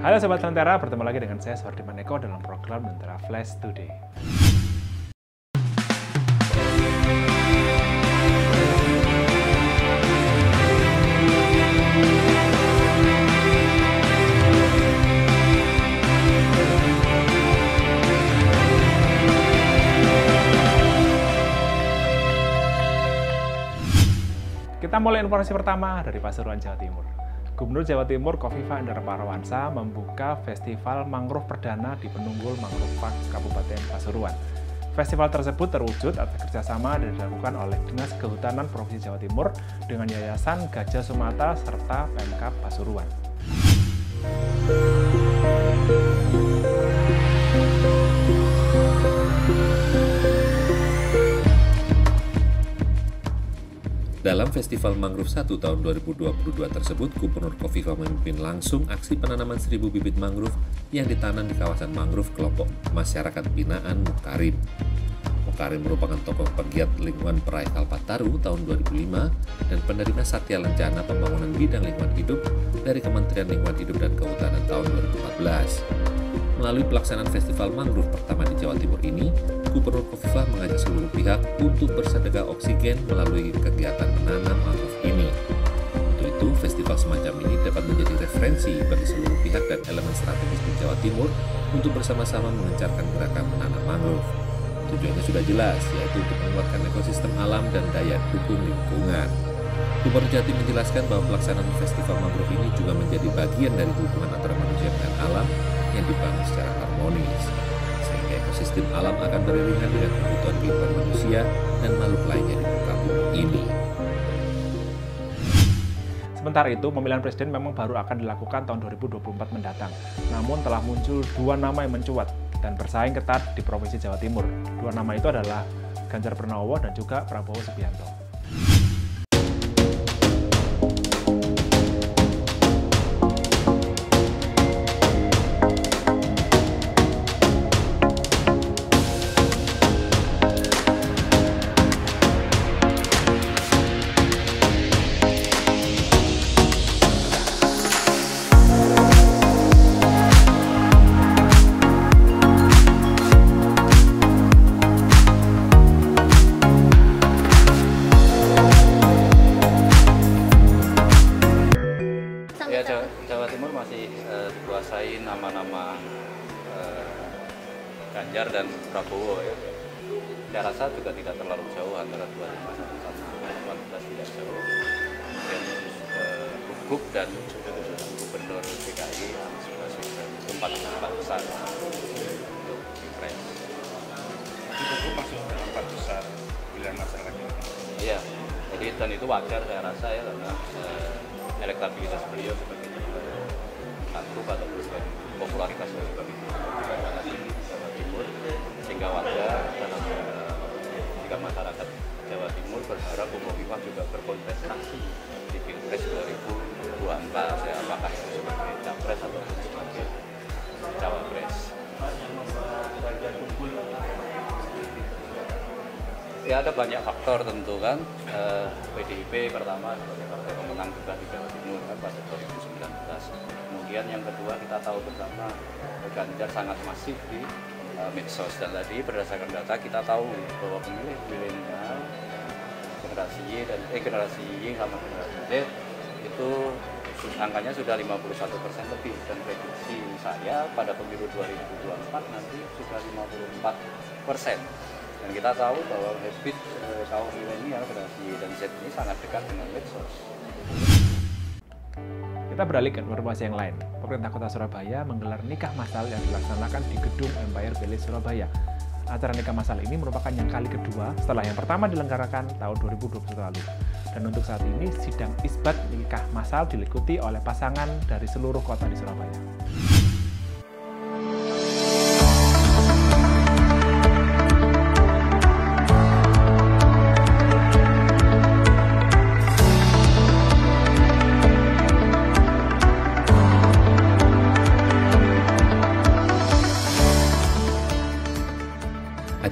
Halo Sobat Lentera, bertemu lagi dengan saya Suhardiman Eko dalam program Lentera Flash Today. Kita mulai informasi pertama dari Pasuruan, Jawa Timur. Gubernur Jawa Timur Kofifa Indar Parawansa membuka Festival Mangrove Perdana di Penunggul Mangrove Park Kabupaten Pasuruan. Festival tersebut terwujud atas kerjasama yang dilakukan oleh Dinas Kehutanan Provinsi Jawa Timur dengan Yayasan Gajah Sumatra serta Pemkab Pasuruan. Dalam Festival Mangrove 1 tahun 2022 tersebut, Gubernur Kofifa memimpin langsung aksi penanaman 1000 bibit mangrove yang ditanam di kawasan mangrove kelompok masyarakat binaan Mukarim. Mukarim merupakan tokoh pegiat lingkungan peraih Kalpataru tahun 2005 dan penerima Satya Lencana Pembangunan Bidang Lingkungan Hidup dari Kementerian Lingkungan Hidup dan Kehutanan tahun 2014. Melalui pelaksanaan Festival Mangrove pertama di Jawa Timur ini, Gubernur Kofifa mengajak seluruh pihak untuk bersedekah oksigen melalui kegiatan menanam mangrove ini. Untuk itu, festival semacam ini dapat menjadi referensi bagi seluruh pihak dan elemen strategis di Jawa Timur untuk bersama-sama mengencarkan gerakan menanam mangrove. Tujuannya sudah jelas, yaitu untuk menguatkan ekosistem alam dan daya dukung lingkungan. Gubernur Jatim menjelaskan bahwa pelaksanaan Festival Mangrove ini juga menjadi bagian dari hubungan antara manusia dan alam yang dibangun secara harmonis, sehingga ekosistem alam akan beriringan dengan kebutuhan kehidupan manusia dan makhluk lainnya di muka bumi ini. Sementara itu, pemilihan presiden memang baru akan dilakukan tahun 2024 mendatang. Namun telah muncul dua nama yang mencuat dan bersaing ketat di Provinsi Jawa Timur. Dua nama itu adalah Ganjar Pranowo dan juga Prabowo Subianto. Jawa Timur masih dikuasai nama-nama Ganjar dan Prabowo ya. Saya rasa juga tidak terlalu jauh antara 251 sama 14 tidak jauh. Dan Gugup dan Gubernur DKI itu 4 besar untuk Pilpres. Gugup masuk dalam 4 besar pilihan masyarakat. Iya, jadi dan itu wajar saya rasa ya karena elektabilitas beliau sebagai satu atau popularitasnya sebagai sangat tinggi di Jawa Timur, sehingga wajar dalam jika masyarakat Jawa Timur berharap Kofifa juga berkontestasi di Pilpres 2024 ya, apakah itu sebagai capres atau sebagai cawapres. Ya ada banyak faktor tentu kan, PDIP pertama sebagai partai pemenang juga di Jawa Timur kan pada 2019. Kemudian yang kedua kita tahu bersama Ganjar sangat masif di medsos, dan tadi berdasarkan data kita tahu bahwa pemilih milenial generasi Y dan generasi Y sama generasi Z itu angkanya sudah 51% lebih, dan prediksi saya pada pemilu 2024 nanti sudah 54%. Dan kita tahu bahwa habit kaum milenial generasi Y dan Z ini sangat dekat dengan medsos. Kita beralih ke informasi yang lain. Pemerintah Kota Surabaya menggelar nikah massal yang dilaksanakan di Gedung Empire Palace Surabaya. Acara nikah massal ini merupakan yang kali kedua setelah yang pertama dilenggarakan tahun 2021 lalu. Dan untuk saat ini, sidang isbat nikah massal diikuti oleh pasangan dari seluruh kota di Surabaya.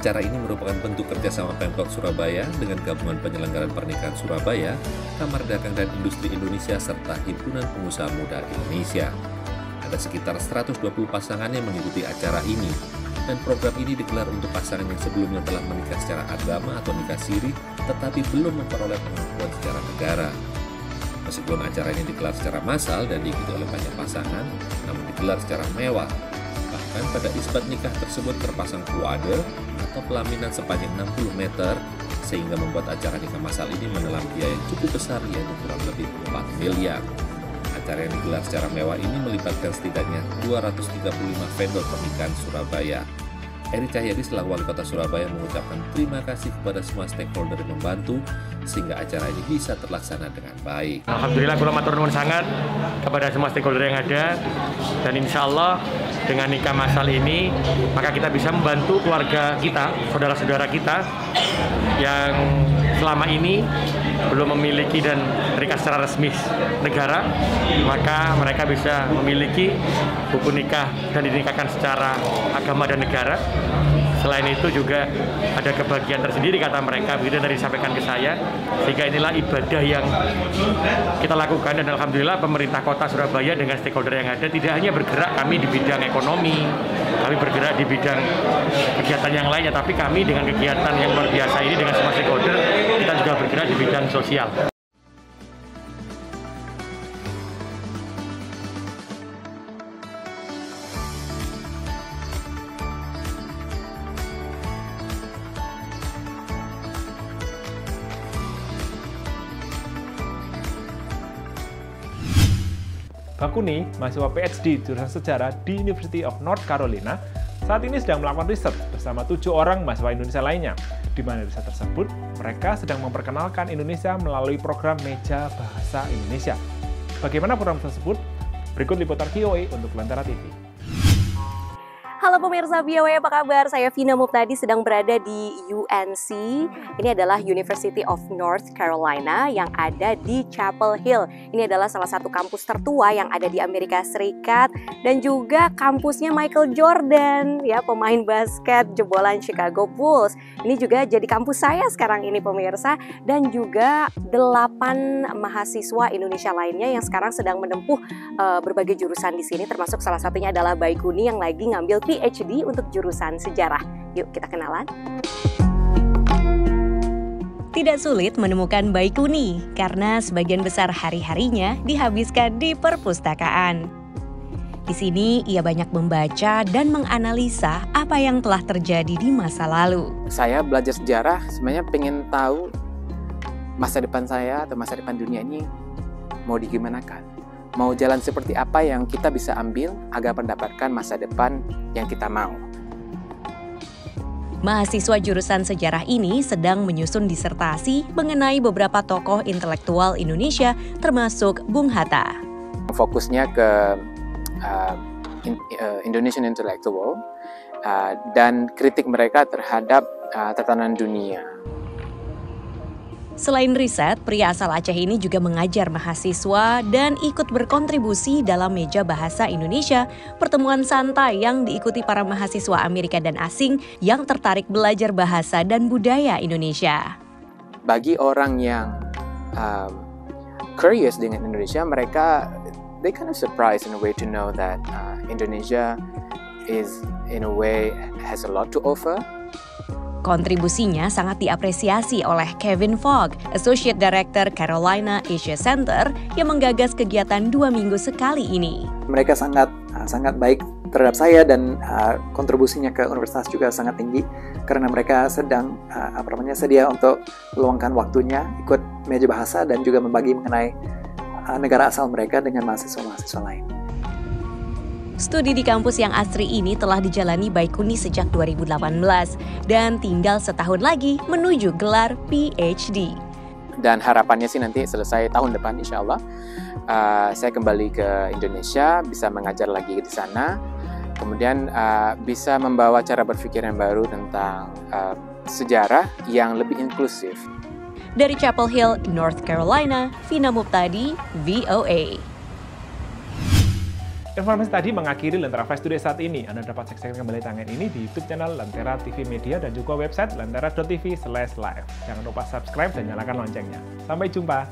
Acara ini merupakan bentuk kerjasama Pemkot Surabaya dengan Gabungan Penyelenggaraan Pernikahan Surabaya, Kamar Dagang dan Industri Indonesia, serta Himpunan Pengusaha Muda Indonesia. Ada sekitar 120 pasangan yang mengikuti acara ini, dan program ini digelar untuk pasangan yang sebelumnya telah menikah secara agama atau nikah siri, tetapi belum memperoleh pengakuan secara negara. Meskipun acara ini digelar secara massal dan diikuti oleh banyak pasangan, namun digelar secara mewah. Bahkan pada isbat nikah tersebut terpasang kuade atau pelaminan sepanjang 60 meter, sehingga membuat acara nikah massal ini menelan biaya yang cukup besar, yaitu kurang lebih 4 miliar. Acara yang digelar secara mewah ini melibatkan setidaknya 235 vendor pernikahan Surabaya. Eri Cahyadi selaku Wali Kota Surabaya mengucapkan terima kasih kepada semua stakeholder yang membantu sehingga acara ini bisa terlaksana dengan baik. Alhamdulillah, kula matur nuwun sangat kepada semua stakeholder yang ada, dan insya Allah dengan nikah massal ini maka kita bisa membantu keluarga kita, saudara-saudara kita yang selama ini belum memiliki dan menikah secara resmi negara, maka mereka bisa memiliki buku nikah dan dinikahkan secara agama dan negara. Selain itu juga ada kebahagiaan tersendiri kata mereka, begitu dari disampaikan ke saya, sehingga inilah ibadah yang kita lakukan. Dan alhamdulillah pemerintah kota Surabaya dengan stakeholder yang ada tidak hanya bergerak kami di bidang ekonomi, kami bergerak di bidang kegiatan yang lainnya, tapi kami dengan kegiatan yang luar biasa ini dengan semua stakeholder, kita juga bergerak di bidang sosial. Bakuni, mahasiswa PhD jurusan sejarah di University of North Carolina, saat ini sedang melakukan riset bersama 7 orang mahasiswa Indonesia lainnya. Di mana riset tersebut, mereka sedang memperkenalkan Indonesia melalui program Meja Bahasa Indonesia. Bagaimana program tersebut? Berikut liputan VOA untuk Lentera TV. Halo pemirsa VOA, apa kabar? Saya Vina Muptadi sedang berada di UNC. Ini adalah University of North Carolina yang ada di Chapel Hill. Ini adalah salah satu kampus tertua yang ada di Amerika Serikat dan juga kampusnya Michael Jordan, ya, pemain basket jebolan Chicago Bulls. Ini juga jadi kampus saya sekarang ini pemirsa, dan juga 8 mahasiswa Indonesia lainnya yang sekarang sedang menempuh berbagai jurusan di sini, termasuk salah satunya adalah Baikuni yang lagi ngambil PhD untuk jurusan sejarah. Yuk kita kenalan. Tidak sulit menemukan Baikuni karena sebagian besar hari-harinya dihabiskan di perpustakaan. Di sini ia banyak membaca dan menganalisa apa yang telah terjadi di masa lalu. Saya belajar sejarah sebenarnya pengen tahu masa depan saya atau masa depan dunia ini mau digimanakan. Mau jalan seperti apa yang kita bisa ambil agar mendapatkan masa depan yang kita mau. Mahasiswa jurusan sejarah ini sedang menyusun disertasi mengenai beberapa tokoh intelektual Indonesia termasuk Bung Hatta. Fokusnya ke Indonesian intellectual dan kritik mereka terhadap tatanan dunia. Selain riset, pria asal Aceh ini juga mengajar mahasiswa dan ikut berkontribusi dalam Meja Bahasa Indonesia, pertemuan santai yang diikuti para mahasiswa Amerika dan asing yang tertarik belajar bahasa dan budaya Indonesia. Bagi orang yang curious dengan Indonesia, mereka they kind of surprised in a way to know that Indonesia is in a way has a lot to offer. Kontribusinya sangat diapresiasi oleh Kevin Fogg, Associate Director Carolina Asia Center yang menggagas kegiatan 2 minggu sekali ini. Mereka sangat baik terhadap saya dan kontribusinya ke universitas juga sangat tinggi karena mereka sedang sedia untuk meluangkan waktunya ikut meja bahasa dan juga membagi mengenai negara asal mereka dengan mahasiswa-mahasiswa lain. Studi di kampus yang asri ini telah dijalani Baikuni sejak 2018 dan tinggal setahun lagi menuju gelar PhD. Dan harapannya sih nanti selesai tahun depan insya Allah saya kembali ke Indonesia, bisa mengajar lagi di sana, kemudian bisa membawa cara berpikir yang baru tentang sejarah yang lebih inklusif. Dari Chapel Hill, North Carolina, Vina Muptadi, VOA. Informasi tadi mengakhiri Lentera Flash Today saat ini. Anda dapat saksikan kembali tayangan ini di YouTube channel Lentera TV Media dan juga website lentera.tv/live. Jangan lupa subscribe dan nyalakan loncengnya. Sampai jumpa.